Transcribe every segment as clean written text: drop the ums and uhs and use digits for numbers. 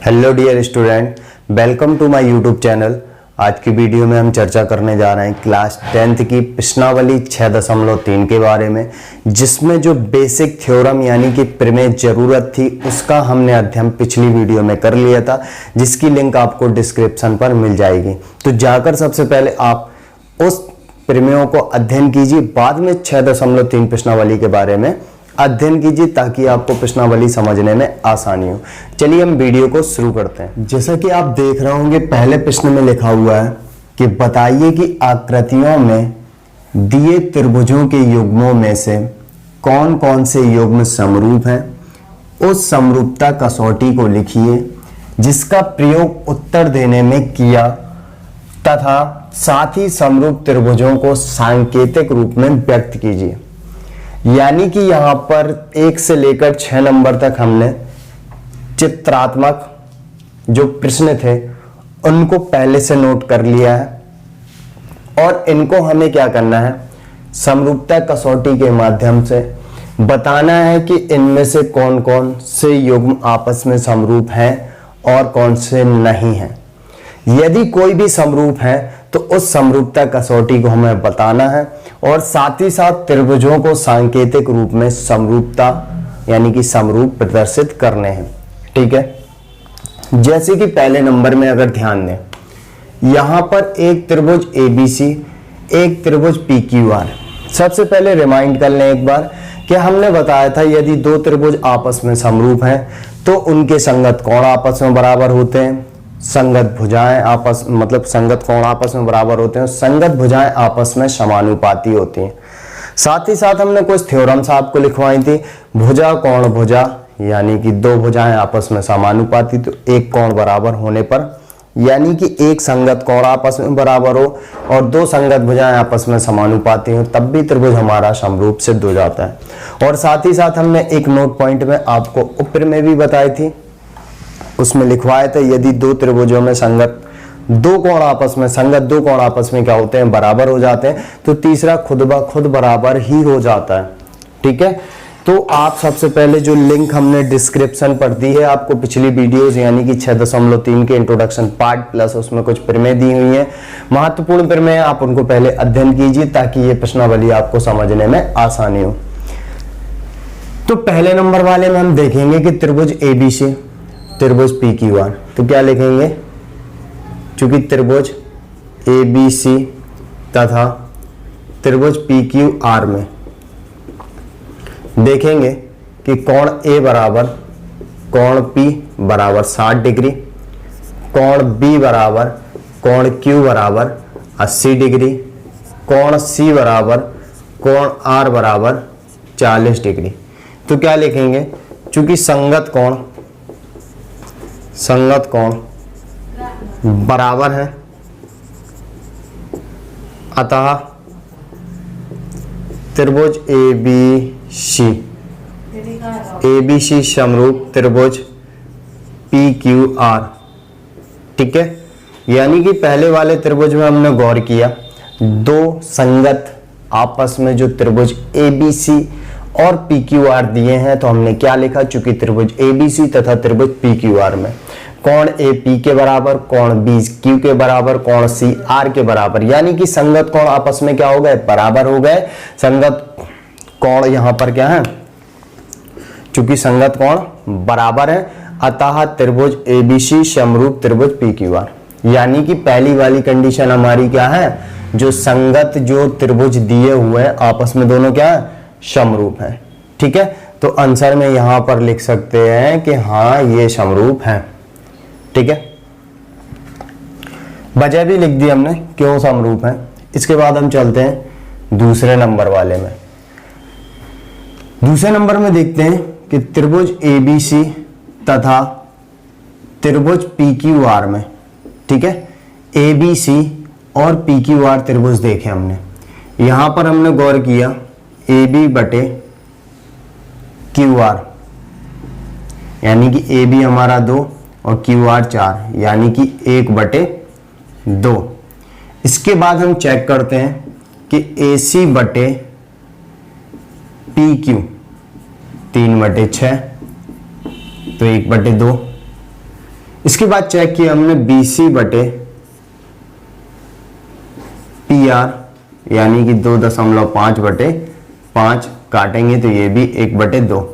Hello dear student, welcome to my YouTube channel. आज की video में हम चर्चा करने जा रहे हैं क्लास 10th की प्रश्नावली 6.3 के बारे में, जिसमें जो बेसिक थ्योरम यानी कि प्रमेय जरूरत थी उसका हमने अध्ययन पिछली वीडियो में कर लिया था, जिसकी लिंक आपको डिस्क्रिप्शन पर मिल जाएगी। तो जाकर सबसे पहले आप उस प्रमेयों को अध्ययन कीजिए, बाद में 6.3 प्रश्नावली के बारे में अध्ययन कीजिए ताकि आपको प्रश्नावली समझने में आसानी हो। चलिए हम वीडियो को शुरू करते हैं। जैसा कि आप देख रहे होंगे, पहले प्रश्न में लिखा हुआ है कि बताइए कि आकृतियों में दिए त्रिभुजों के युग्मों में से कौन कौन से युग्म समरूप हैं। उस समरूपता कसौटी को लिखिए जिसका प्रयोग उत्तर देने में किया तथा साथ ही समरूप त्रिभुजों को सांकेतिक रूप में व्यक्त कीजिए। यानी कि यहां पर 1 से लेकर 6 नंबर तक हमने चित्रात्मक जो प्रश्न थे उनको पहले से नोट कर लिया है और इनको हमें क्या करना है, समरूपता कसौटी के माध्यम से बताना है कि इनमें से कौन कौन से युग्म आपस में समरूप हैं और कौन से नहीं हैं। यदि कोई भी समरूप है तो उस समरूपता कसौटी को हमें बताना है और साथ ही साथ त्रिभुजों को सांकेतिक रूप में समरूपता यानी कि समरूप प्रदर्शित करने हैं। ठीक है, जैसे कि पहले नंबर में अगर ध्यान दें, यहां पर एक त्रिभुज ABC, एक त्रिभुज PQR। सबसे पहले रिमाइंड कर लें एक बार कि हमने बताया था यदि दो त्रिभुज आपस में समरूप हैं तो उनके संगत कोण आपस में बराबर होते हैं। संगत भुजाएं आपस संगत कोण आपस में बराबर होते हैं, संगत भुजाएं आपस में समानुपाती होती हैं। साथ ही साथ हमने कुछ थ्योरम्स आपको लिखवाई थी। भुजा कोण भुजा यानी कि दो भुजाएं आपस में समानुपाती, तो एक कोण बराबर होने पर यानी कि एक संगत कोण आपस में बराबर हो और दो संगत भुजाएं आपस में समानुपाती हो, तब भी त्रिभुज हमारा समरूप सिद्ध हो जाता है। और साथ ही साथ हमने एक नोट पॉइंट में आपको उपप्रमेय भी बताई थी, उसमें लिखवाए थे यदि दो त्रिभुजों में संगत दो कोण आपस में क्या होते हैं, बराबर हो जाते हैं, तो तीसरा खुद ब खुद बराबर ही हो जाता है। ठीक है, तो आप सबसे पहले जो लिंक हमने डिस्क्रिप्शन पर दी है आपको पिछली वीडियोस यानी कि 6.3 के इंट्रोडक्शन पार्ट प्लस उसमें कुछ प्रमेय दी हुई है, महत्वपूर्ण प्रमेय, आप उनको पहले अध्ययन कीजिए ताकि ये प्रश्नावली आपको समझने में आसानी हो। तो पहले नंबर वाले में हम देखेंगे कि त्रिभुज ABC, त्रिभुज PQR, तो क्या लिखेंगे, चूंकि त्रिभुज ABC तथा त्रिभुज PQR में देखेंगे कि कोण A बराबर कोण P बराबर 60 डिग्री, कोण B बराबर कोण Q बराबर 80 डिग्री, कोण C बराबर कोण R बराबर 40 डिग्री। तो क्या लिखेंगे, चूंकि संगत कोण बराबर है अतः त्रिभुज ABC समरूप त्रिभुज PQR। ठीक है, यानी कि पहले वाले त्रिभुज में हमने गौर किया, दो संगत आपस में जो त्रिभुज ABC और PQR दिए हैं, तो हमने क्या लिखा, चूंकि त्रिभुज ABC तथा त्रिभुज PQR में कोण A P के बराबर, कोण B Q के बराबर, कोण C R के बराबर, यानी कि संगत कोण आपस में क्या हो गए, बराबर हो गए। संगत कोण यहां पर क्या है, चूंकि संगत कोण बराबर है अतः त्रिभुज ABC समरूप त्रिभुज PQR। यानी कि पहली वाली कंडीशन हमारी क्या है, जो संगत जो त्रिभुज दिए हुए हैं आपस में दोनों क्या है, समरूप है। ठीक है, तो आंसर में यहां पर लिख सकते हैं कि हाँ ये समरूप है। ठीक है, वजह भी लिख दी हमने क्यों समरूप है। इसके बाद हम चलते हैं दूसरे नंबर वाले में। दूसरे नंबर में देखते हैं कि त्रिभुज ABC तथा त्रिभुज PQR में, ठीक है, ABC और PQR त्रिभुज देखे हमने, यहां पर हमने गौर किया AB बटे QR, यानी कि AB हमारा 2 और QR 4, यानी कि 1 बटे 2। इसके बाद हम चेक करते हैं कि AC बटे PQ 3 बटे 6, तो 1 बटे 2, इसके बाद चेक किया हमने BC बटे PR, यानी कि 2.5 बटे 5 काटेंगे तो ये भी 1/2।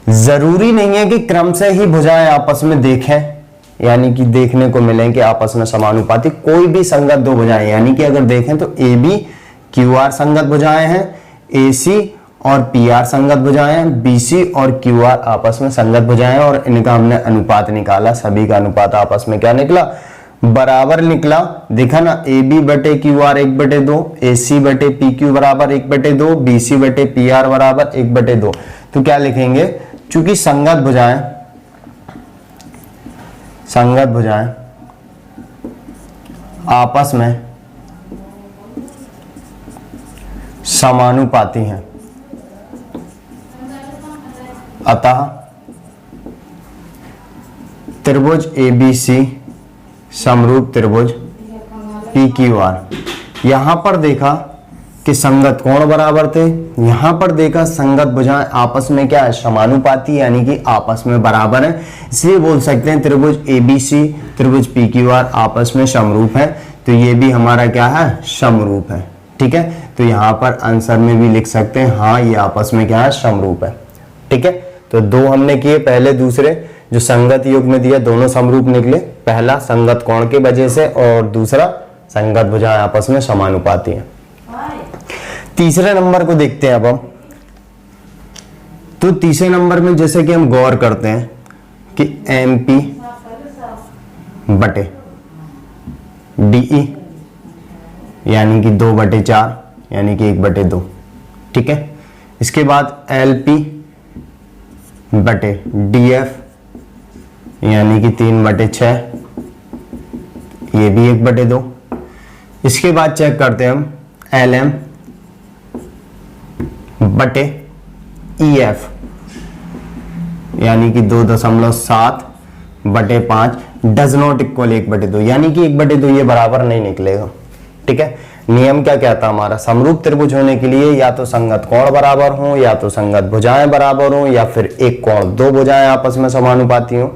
जरूरी नहीं है कि क्रम से ही भुजाएं आपस में देखें, यानी कि देखने को मिले कि आपस में समानुपाती कोई भी संगत दो भुजाएं, यानी कि अगर देखें तो AB QR संगत भुजाएं हैं, AC और PR संगत भुजाएं हैं, BC और QR आपस में संगत भुजाएं हैं, और इनका हमने अनुपात निकाला। सभी का अनुपात आपस में क्या निकला? बराबर निकला। देखा ना, AB बटे QR 1/2, AC बटे PQ बराबर 1/2, BC बटे PR बराबर 1/2। तो क्या लिखेंगे? चूंकि संगत भुजाएं आपस में समानुपाती हैं, अतः त्रिभुज ABC समरूप त्रिभुज PQR। यहां पर देखा कि संगत कोण बराबर थे, यहां पर देखा संगत भुजाएं आपस में क्या है? समानुपाती, यानी कि आपस में बराबर है, इसलिए बोल सकते हैं त्रिभुज ABC त्रिभुज PQR आपस में समरूप है। तो ये भी हमारा क्या है? समरूप है। ठीक है, तो यहां पर आंसर में भी लिख सकते हैं हाँ ये आपस में क्या है? समरूप है। ठीक है, तो दो हमने किए, पहले दूसरे जो संगत युग में दिया दोनों समरूप निकले, पहला संगत कोण की वजह से और दूसरा संगत भुजाएं आपस में समानुपाती हैं। तीसरे नंबर को देखते हैं अब हम। तो तीसरे नंबर में जैसे कि हम गौर करते हैं कि MP बटे DE यानी कि 2/4 यानी कि 1/2। ठीक है, इसके बाद LP बटे DF यानी कि 3/6, ये भी 1/2। इसके बाद चेक करते हैं हम LM बटे EF यानी कि 2.7/5 डज नॉट इक्वल 1/2, यानी कि 1/2 ये बराबर नहीं निकलेगा। ठीक है, नियम क्या कहता है हमारा? समरूप त्रिभुज होने के लिए या तो संगत कोण बराबर हो, या तो संगत भुजाएं बराबर हो, या फिर एक कोण दो भुजाएं आपस में समानुपाती हो।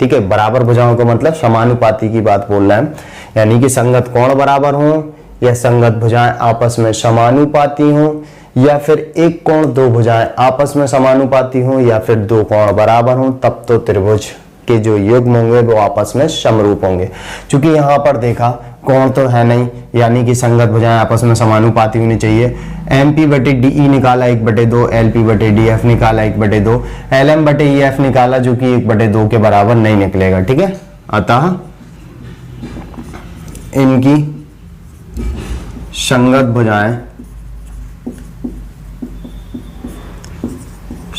ठीक है, बराबर भुजाओं का मतलब समानुपाती की बात बोल रहे हैं, यानी कि संगत कोण बराबर हो, या संगत भुजाएं आपस में समानुपाती हो, या फिर एक कोण दो भुजाएं आपस में समानुपाती हो, या फिर दो कोण बराबर हो, तब तो त्रिभुज के जो युग्म होंगे वो आपस में समरूप होंगे। क्योंकि यहां पर देखा कोण तो है नहीं, यानी कि संगत भुजाएं आपस में समानुपाती होनी चाहिए। MP बटे DE निकाला 1/2, LP बटे DF निकाला 1/2, LM बटे EF निकाला जो कि 1/2 के बराबर नहीं निकलेगा। ठीक है, अतः इनकी संगत भुजाएं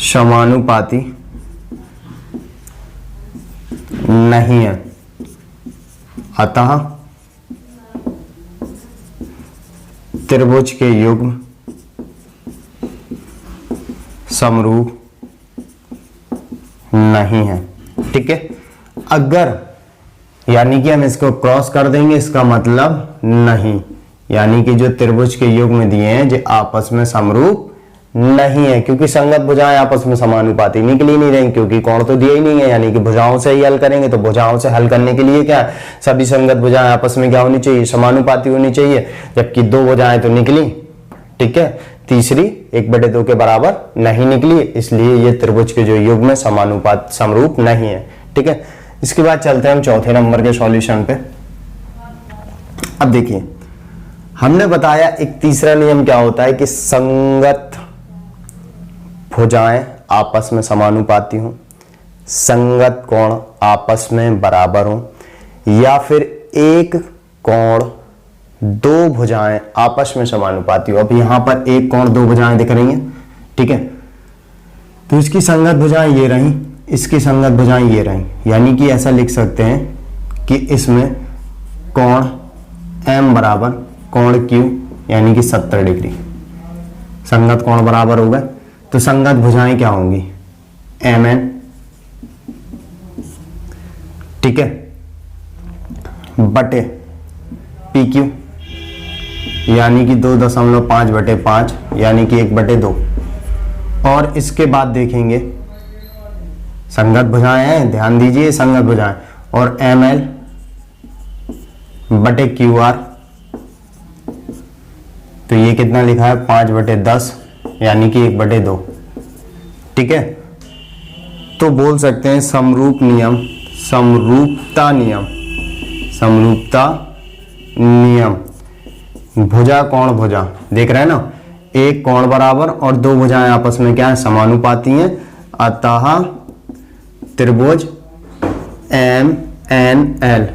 समानुपाती नहीं है, अतः त्रिभुज के युग्म समरूप नहीं है। ठीक है, अगर यानी कि हम इसको क्रॉस कर देंगे, इसका मतलब नहीं, यानी कि जो त्रिभुज के युग्म दिए हैं जो आपस में समरूप नहीं है, क्योंकि संगत भुजाएं आपस में समानुपाती निकल ही नहीं रही, क्योंकि कोण तो दिया ही नहीं है, यानी कि भुजाओं से ही हल करेंगे। तो भुजाओं से हल करने के लिए क्या सभी संगत भुजाएं आपस में क्या होनी चाहिए? समानुपाती होनी चाहिए, जबकि दो भुजाएं तो निकली। ठीक है, तीसरी 1/2 के बराबर नहीं निकली, इसलिए ये त्रिभुज के जो युग्म में समानुपात समरूप नहीं है। ठीक है, इसके बाद चलते हैं हम चौथे नंबर के सॉल्यूशन पे। अब देखिए, हमने बताया एक तीसरा नियम क्या होता है कि संगत भुजाएं आपस में समानुपाती हो, संगत कोण आपस में बराबर हो, या फिर एक कोण दो भुजाएं आपस में समानुपाती हो। अब यहां पर एक कोण दो भुजाएं दिख रही हैं। ठीक है, तो इसकी संगत भुजाएं ये रही, इसकी संगत भुजाएं ये रही, यानी कि ऐसा लिख सकते हैं कि इसमें कोण M बराबर कोण Q यानी कि 70 डिग्री, संगत कोण बराबर हो गए। तो संगत भुजाएं क्या होंगी? MN। ठीक है, बटे PQ यानी कि 2.5/5 यानी कि 1/2। और इसके बाद देखेंगे संगत भुजाएं हैं, ध्यान दीजिए संगत भुजाएं, और ml बटे QR, तो ये कितना लिखा है 5/10 यानी कि 1/2। ठीक है, तो बोल सकते हैं समरूप नियम, समरूपता नियम, समरूपता नियम, भुजा कोण भुजा, देख रहे हैं ना, एक कोण बराबर और दो भुजाएं आपस में क्या है, समानुपाती हैं, अतः त्रिभुज MNL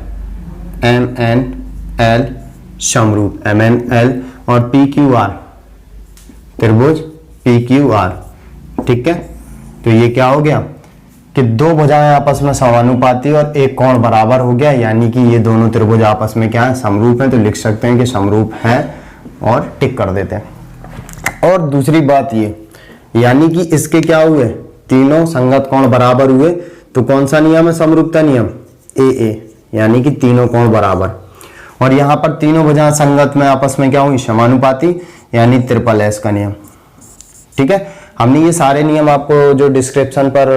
समरूप, MNL और PQR त्रिभुज PQR। ठीक है, तो ये क्या हो गया कि दो भुजाएं आपस में समानुपाती और एक कोण बराबर हो गया, यानी कि ये दोनों त्रिभुज आपस में क्या है, समरूप हैं। तो लिख सकते हैं कि समरूप है और टिक कर देते हैं। और दूसरी बात ये, यानी कि इसके क्या हुए, तीनों संगत कोण बराबर हुए, तो कौन सा नियम है समरूपता नियम, AA, यानी कि तीनों कोण बराबर। और यहां पर तीनों भुजाएं संगत में आपस में क्या हुई, समानुपाती, यानी SSS का नियम। ठीक है, हमने ये सारे नियम आपको जो डिस्क्रिप्शन पर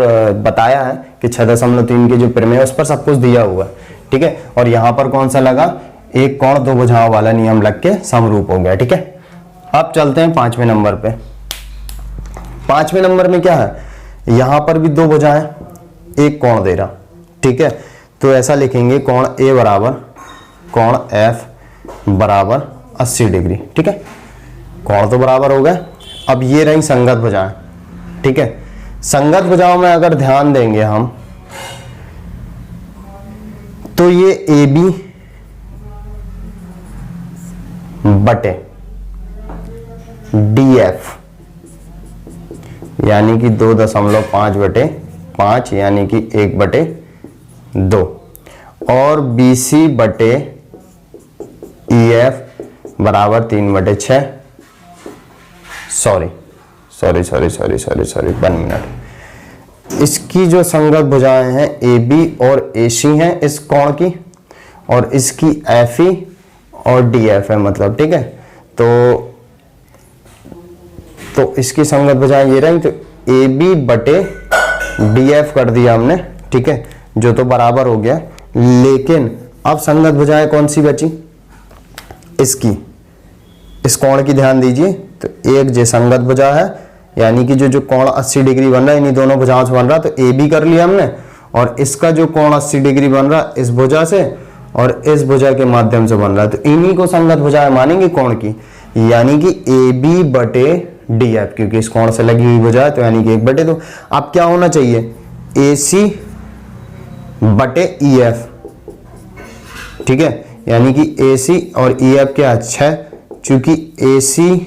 बताया है कि 6.3 के जो प्रमेय उस पर सब कुछ दिया हुआ है। ठीक है, और यहाँ पर कौन सा लगा, एक कोण दो भुजाओं वाला नियम लग के समरूप हो गया। ठीक है, अब चलते हैं 5वें नंबर पे। 5वें नंबर में क्या है, यहाँ पर भी दो भुजाएं, एक कोण दे रहा। ठीक है, तो ऐसा लिखेंगे कोण A बराबर कोण F बराबर 80 डिग्री। ठीक है, कोण तो बराबर हो गए। अब ये रही संगत भुजाएं। ठीक है, संगत भुजाओं में अगर ध्यान देंगे हम, तो ये AB बटे DF यानी कि 2.5/5 यानी कि 1/2, और BC बटे EF बराबर 3/6। सॉरी 1 मिनट, इसकी जो संगत भुजाएं हैं AB और AC हैं इस कोण की, और इसकी FE और DF है मतलब। ठीक है, तो इसकी संगत भुजाएं ये रही, तो AB बटे DF कर दिया हमने। ठीक है, जो तो बराबर हो गया, लेकिन अब संगत भुजाएं कौन सी बची, इसकी, इस कोण की ध्यान दीजिए। तो एक जे संगत भुजा है, यानी कि जो कोण 80 डिग्री बन रहा है इन्हीं दोनों भुजाओं से बन रहा, तो AB कर लिया हमने, और इसका जो कोण 80 डिग्री बन रहा इस भुजा से और इस भुजा के माध्यम से बन रहा है, तो इन्हीं को संगत भुजाएं मानेंगे कोण की, यानी कि AB बटे DF, क्योंकि इस कोण से लगी हुई भुजा है, तो यानी कि 1/2। अब क्या होना चाहिए, AC बटे EF। ठीक है, यानी कि AC और EF क्या 6, चूंकि AC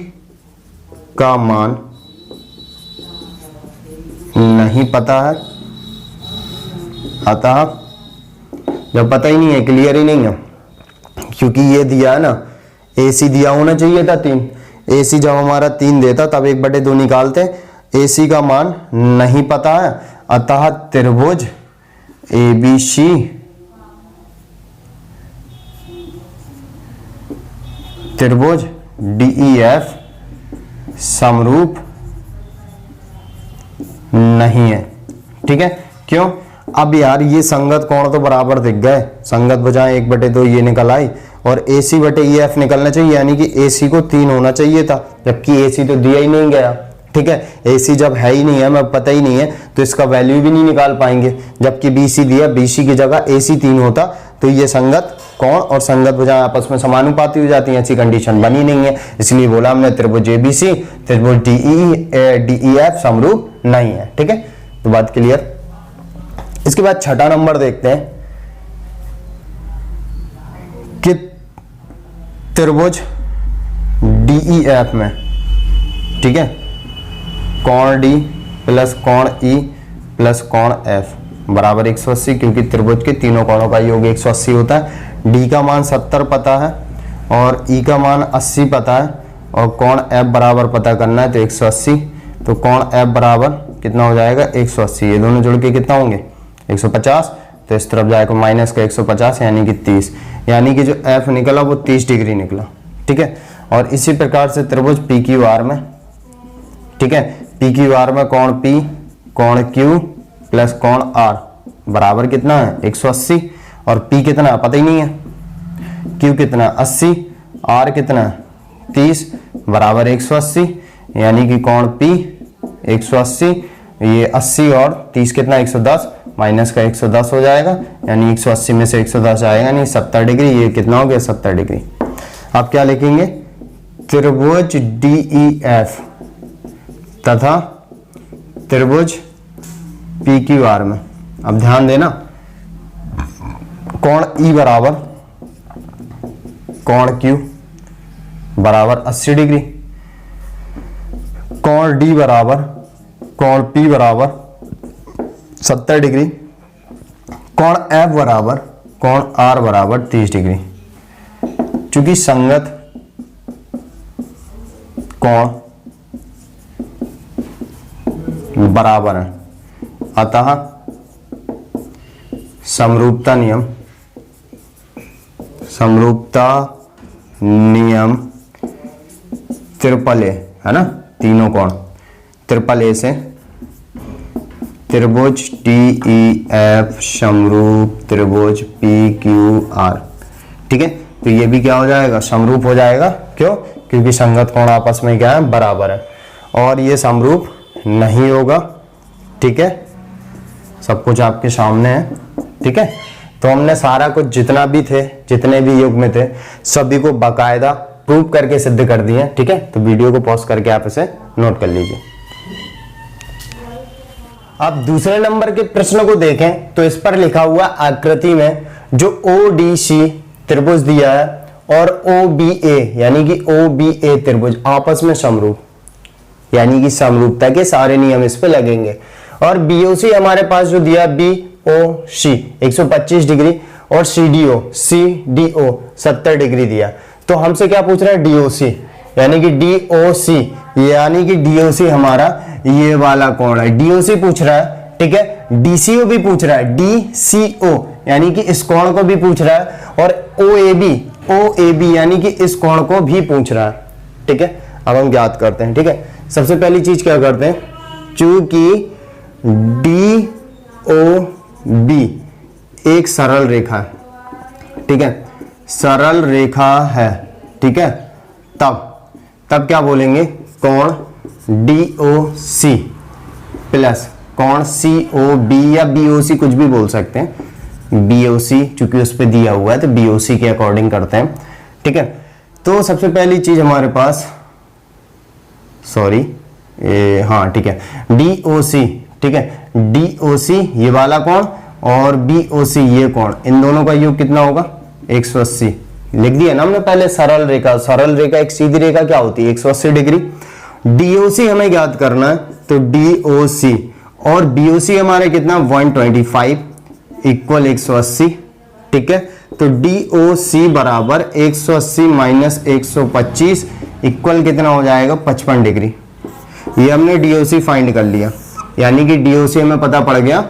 का मान नहीं पता है, अतः जब पता ही नहीं है, क्लियर ही नहीं है, क्योंकि ये दिया है ना, AC दिया होना चाहिए था 3, AC जब हमारा 3 देता तब 1/2 निकालते, AC का मान नहीं पता है, अतः त्रिभुज ABC त्रिभुज DEF समरूप नहीं है। ठीक है, क्यों, अब यार ये संगत कोण तो बराबर दिख गए, संगत भुजाएं 1/2 ये निकल आई, और AC बटे EF निकलना चाहिए, यानी कि AC को 3 होना चाहिए था, जबकि AC तो दिया ही नहीं गया। ठीक है, AC जब है ही नहीं है, हमें पता ही नहीं है, तो इसका वैल्यू भी नहीं निकाल पाएंगे, जबकि BC दिया, BC की जगह AC 3 होता, तो ये संगत कोण और संगत भुजाएं आपस में समानुपाती हो जाती हैं, ऐसी कंडीशन बनी नहीं है, इसलिए बोला हमने त्रिभुज ABC त्रिभुज DEF समरूप नहीं है। ठीक है, तो बात क्लियर। इसके बाद 6ठा नंबर देखते हैं कि त्रिभुज DEF में, ठीक है, कोण D प्लस कोण E प्लस कोण F बराबर 180, क्योंकि त्रिभुज के तीनों कोणों का योग 180 होता है। D का मान 70 पता है और E का मान 80 पता है, और कोण F बराबर पता करना है, तो 180, तो कोण F बराबर कितना हो जाएगा 180, ये दोनों जुड़ के कितना होंगे 150, तो इस तरफ जाएगा माइनस का 150 यानी कि 30, यानी कि जो F निकला वो 30 डिग्री निकला। ठीक है, और इसी प्रकार से त्रिभुज PQR में, ठीक है, PQR में कोण P कोण Q प्लस कोण R बराबर कितना है 180, और P कितना पता ही नहीं है, Q कितना 80, R कितना 30 बराबर 180, यानी कि कोण P 180, ये 80 और 30 कितना 110, माइनस का 110 हो जाएगा, यानी 180 में से 110 आएगा, यानी 70 डिग्री। ये कितना हो गया 70 डिग्री। आप क्या लिखेंगे, त्रिभुज DEF तथा त्रिभुज PQR में, अब ध्यान देना, कोण E बराबर कोण Q बराबर 80 डिग्री, कोण D बराबर कोण P बराबर 70 डिग्री, कोण F बराबर कोण R बराबर 30 डिग्री। चूंकि संगत कोण बराबर है, अतः समरूपता नियम ट्रिपल ए है ना, तीनों कोण ट्रिपल ए से त्रिभुज DEF समरूप त्रिभुज PQR। ठीक है, तो ये भी क्या हो जाएगा, समरूप हो जाएगा। क्यों? क्योंकि संगत कोण आपस में क्या है, बराबर है, और ये समरूप नहीं होगा। ठीक है, सब कुछ आपके सामने है। ठीक है, तो हमने सारा कुछ जितना भी थे, जितने भी युग में थे, सभी को बाकायदा प्रूव करके सिद्ध कर दिए। ठीक है, तो वीडियो को पॉज करके आप इसे नोट कर लीजिए। अब दूसरे नंबर के प्रश्न को देखें तो इस पर लिखा हुआ आकृति में जो ODC त्रिभुज दिया है और OBA यानी कि OBA त्रिभुज आपस में समरूप, यानी कि समरूपता के सारे नियम इस पे लगेंगे। और BOC हमारे पास जो दिया BOC 125 डिग्री और CDO 70 डिग्री दिया। तो हमसे क्या पूछ रहा है, DOC, यानी कि DOC हमारा ये वाला कोण है, DOC पूछ रहा है। ठीक है, DCO भी पूछ रहा है, DCO यानी कि इस कोण को भी पूछ रहा है, और OAB यानी कि इस कोण को भी पूछ रहा है। ठीक है, अब हम ज्ञात करते हैं। ठीक है, सबसे पहली चीज क्या करते हैं, चूंकि DOB एक सरल रेखा है, ठीक है, सरल रेखा है। ठीक है, तब क्या बोलेंगे, कोण DOC प्लस कोण COB या BOC, कुछ भी बोल सकते हैं। BOC चूंकि उस पर दिया हुआ है तो BOC के अकॉर्डिंग करते हैं। ठीक है, तो सबसे पहली चीज हमारे पास, हाँ ठीक है, DOC। ठीक है, DOC ये वाला कोण और BOC ये कोण, इन दोनों का योग कितना होगा, 180। लिख दिया ना हमने पहले, सरल रेखा एक सीधी रेखा क्या होती है, 180 डिग्री। DOC हमें ज्ञात करना है, तो DOC और BOC हमारे कितना 125 इक्वल 180। ठीक है, तो DOC बराबर 180 माइनस 125 इक्वल कितना हो जाएगा, 55 डिग्री। ये हमने DOC फाइंड कर लिया, यानी कि DOC हमें पता पड़ गया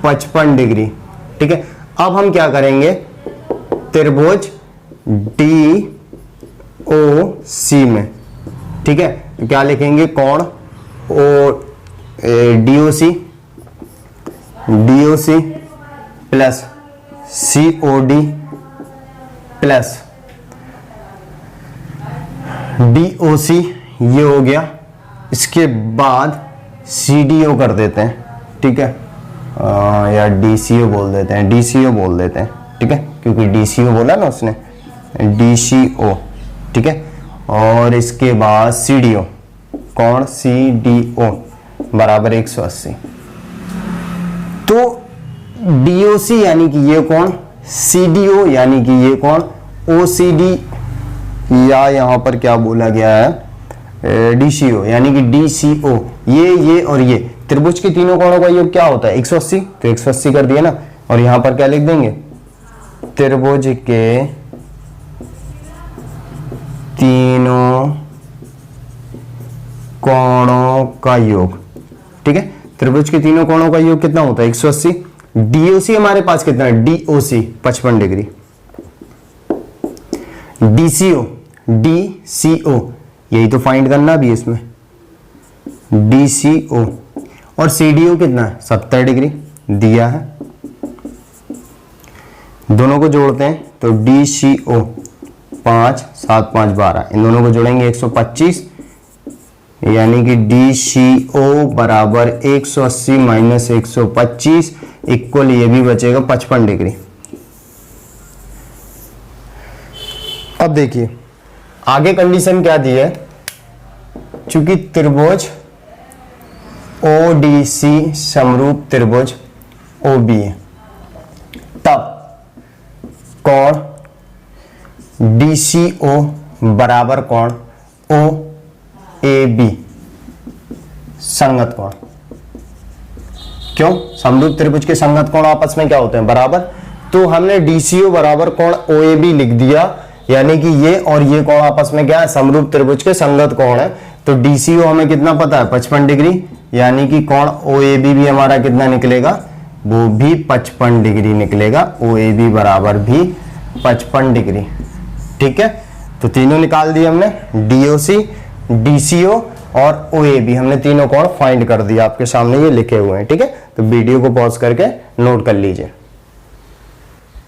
55 डिग्री। ठीक है, अब हम क्या करेंगे, त्रिभुज DOC में, ठीक है, क्या लिखेंगे, कोण DOC plus COD plus DOC ये हो गया। इसके बाद CDO कर देते हैं। ठीक है, या DCO बोल देते हैं, DCO बोल देते हैं। ठीक है, क्योंकि DCO बोला ना उसने, DCO। ठीक है, और इसके बाद CDO, कोण CDO बराबर 180। तो DOC यानी कि ये कोण, CDO यानी कि ये कोण, OCD या यहां पर क्या बोला गया है, DCO यानी कि DCO, ये और ये त्रिभुज के तीनों कोणों का योग क्या होता है, 180। तो 180 कर दिया ना, और यहां पर क्या लिख देंगे, त्रिभुज के तीनों कोणों का योग। ठीक है, त्रिभुज के तीनों कोणों का योग कितना होता है, 180। DOC हमारे पास कितना है, DOC 55 डिग्री। DCO यही तो फाइंड करना भी इसमें, DCO, और CDO कितना है, 70 डिग्री दिया है। दोनों को जोड़ते हैं तो DCO 5 7 5 12, इन दोनों को जोड़ेंगे 125, यानी कि DCO बराबर 180 माइनस 125 इक्वल ये भी बचेगा 55 डिग्री। अब देखिए आगे कंडीशन क्या दी है, चूंकि त्रिभुज ODC समरूप त्रिभुज OB है, तब कोण DCO बराबर कोण OAB संगत कोण। क्यों? समरूप त्रिभुज के संगत कोण आपस में क्या होते हैं? बराबर। तो हमने DCO बराबर कोण OAB लिख दिया, यानी कि ये और ये कोण आपस में क्या है? समरूप त्रिभुज के संगत कोण है। तो DCO हमें कितना पता है? 55 डिग्री, यानी कि कोण OAB भी हमारा कितना निकलेगा? वो भी 55 डिग्री निकलेगा। OAB बराबर भी 55 डिग्री। ठीक है, तो तीनों निकाल दिए हमने, DOC, DCO और OAB, हमने तीनों कोण फाइंड कर दिया, आपके सामने ये लिखे हुए हैं। ठीक है, तो वीडियो को पॉज करके नोट कर लीजिए।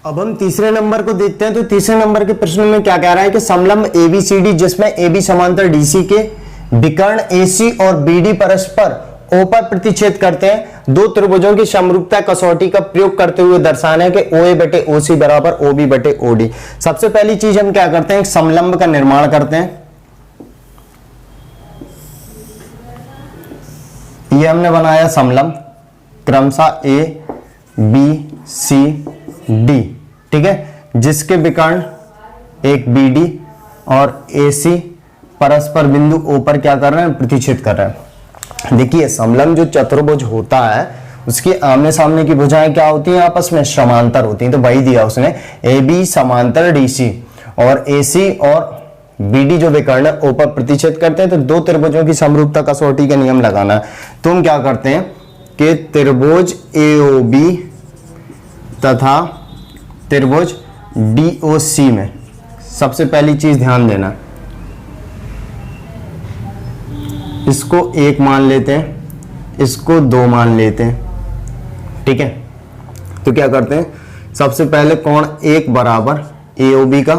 अब हम तीसरे नंबर को देखते हैं। तो तीसरे नंबर के प्रश्न में क्या कह रहा है कि समलंब ABCD जिसमें AB समांतर DC के विकर्ण AC और BD परस्पर O पर प्रतिच्छेद करते हैं, दो त्रिभुजों की समरूपता कसौटी का प्रयोग करते हुए दर्शाना है कि OA बटे OC बराबर OB बटे OD। सबसे पहली चीज हम क्या करते हैं? एक समलंब का निर्माण करते हैं। ये हमने बनाया समलंब क्रमशः A B C D, ठीक है, जिसके विकर्ण एक BD और AC परस्पर बिंदु O पर क्या कर रहे हैं? प्रतिच्छेद कर रहे हैं। देखिए समलंब जो चतुर्भुज होता है उसकी आमने सामने की भुजाएं क्या होती हैं? आपस में समांतर होती हैं। तो वही दिया उसने, AB समांतर DC और AC और BD जो विकर्ण है O पर प्रतिच्छेद करते हैं। तो दो त्रिभुजों की समरूपता कसौटी का नियम लगाना है। तो हम क्या करते हैं कि त्रिभुज AOB तथा त्रिभुज DOC में सबसे पहली चीज ध्यान देना, इसको 1 मान लेते हैं, इसको 2 मान लेते हैं। ठीक है, तो क्या करते हैं? सबसे पहले कोण 1 बराबर AOB का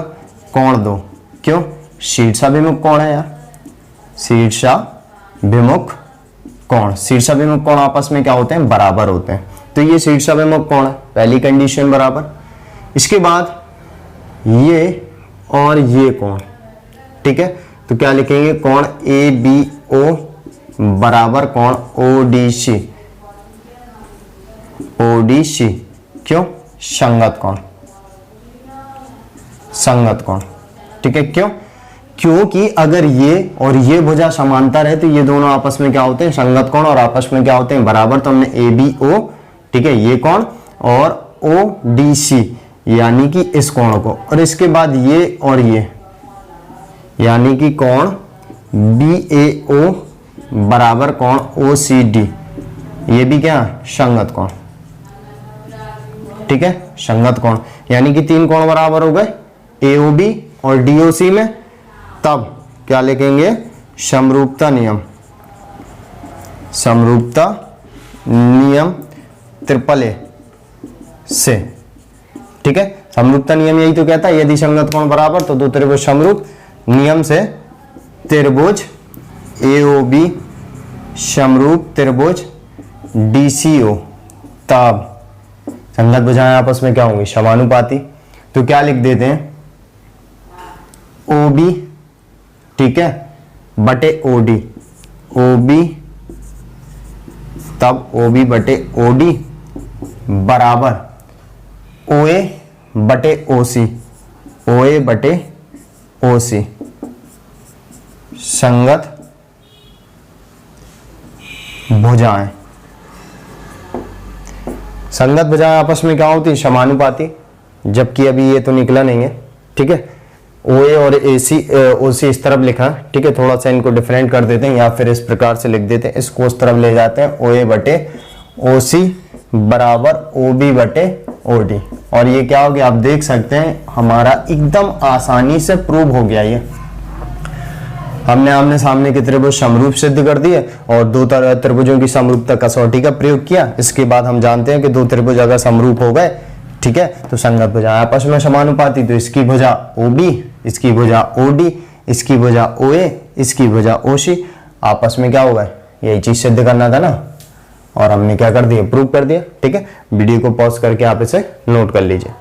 कोण 2, क्यों? शीर्षाभिमुख कोण है यार, शीर्षाभिमुख कोण। शीर्षाभिमुख कोण आपस में क्या होते हैं? बराबर होते हैं। तो ये शीर्षाभिमुख कोण है, पहली कंडीशन बराबर। इसके बाद ये और ये कोण, ठीक है, तो क्या लिखेंगे? कोण ABO बराबर कोण ODC। ODC क्यों? संगत कोण, संगत कोण। ठीक है, क्यों? क्योंकि अगर ये और ये भुजा समांतर है तो ये दोनों आपस में क्या होते हैं? संगत कोण, और आपस में क्या होते हैं? बराबर। तो हमने ABO, ठीक है, ये कोण, और ODC यानी कि इस कोण को, और इसके बाद ये और ये यानी कि कोण BAO बराबर कोण OCD, ये भी क्या? संगत कोण। ठीक है, संगत कोण, यानी कि 3 कोण बराबर हो गए AOB और DOC में। तब क्या लिखेंगे? समरूपता नियम, समरूपता नियम AAA से। ठीक है, समरूपता नियम यही तो कहता है, यदि संगत कोण बराबर तो दो त्रिभुज समरूप। नियम से त्रिभुज AOB समरूप त्रिभुज DCO, तब संगत भुजाएं आपस में क्या होंगी? समानुपाती। तो क्या लिख देते हैं? OB, ठीक है, बटे OD, OB तब OB बटे OD बराबर OA बटे OC, OA बटे OC संगत भुजाएं। संगत भुजाएं आपस में क्या होती है? समानुपाती, जबकि अभी ये तो निकला नहीं है। ठीक है, OA और OC इस तरफ लिखा है। ठीक है, थोड़ा सा इनको डिफरेंट कर देते हैं या फिर इस प्रकार से लिख देते हैं, इसको उस तरफ ले जाते हैं। OA बटे OC बराबर OB बटे OD, और ये क्या हो गया? आप देख सकते हैं हमारा एकदम आसानी से प्रूव हो गया। ये हमने आमने सामने के त्रिभुज समरूप सिद्ध कर दिए और दो त्रिभुजों की समरूपता कसौटी का प्रयोग किया। इसके बाद हम जानते हैं कि दो त्रिभुज अगर समरूप हो गए ठीक है। तो संगत भुजा आपस में समानुपाती, तो इसकी भुजा OB, इसकी भुजा OD, इसकी भुजा OA, इसकी भुजा OC, आपस में क्या होगा, यही चीज सिद्ध करना था ना, और हमने क्या कर दिया, प्रूव कर दिया। ठीक है, वीडियो को पॉज करके आप इसे नोट कर लीजिए।